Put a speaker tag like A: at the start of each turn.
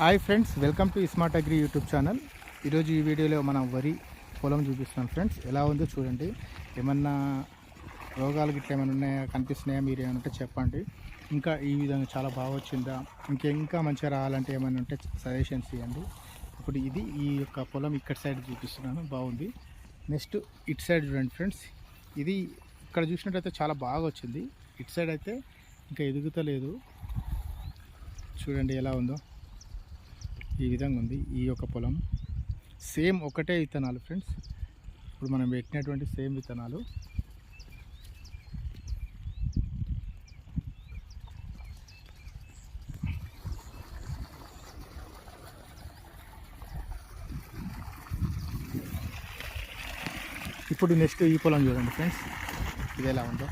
A: Hi friends, welcome to smart agri YouTube channel. ఈరోజు ఈ వీడియోలో మనం వరి పొలం చూపిస్తున్నాం ఫ్రెండ్స్. ఎలా ఉందో చూడండి. ఏమన్నా రోగాలు గిట్ల ఏమైనా ఉన్నాయా, కనిపిస్తున్నాయా, మీరు ఏమైనా ఉంటే చెప్పండి. ఇంకా ఈ విధంగా చాలా బాగా వచ్చిందా, ఇంకా మంచిగా రావాలంటే ఏమైనా ఉంటే సజెషన్స్ ఇవ్వండి. ఇప్పుడు ఇది ఈ యొక్క పొలం ఇక్కడ సైడ్ చూపిస్తున్నాను, బాగుంది. నెక్స్ట్ ఇటు సైడ్ చూడండి ఫ్రెండ్స్. ఇది ఇక్కడ చూసినట్టయితే చాలా బాగా వచ్చింది. ఇటు సైడ్ అయితే ఇంకా ఎదుగుతలేదు. చూడండి ఎలా ఉందో, ఈ విధంగా ఉంది ఈ యొక్క పొలం. సేమ్ ఒకటే విత్తనాలు ఫ్రెండ్స్, ఇప్పుడు మనం పెట్టినటువంటి సేమ్ విత్తనాలు. ఇప్పుడు నెక్స్ట్ ఈ పొలం చూడండి ఫ్రెండ్స్, ఇది ఎలా ఉందో.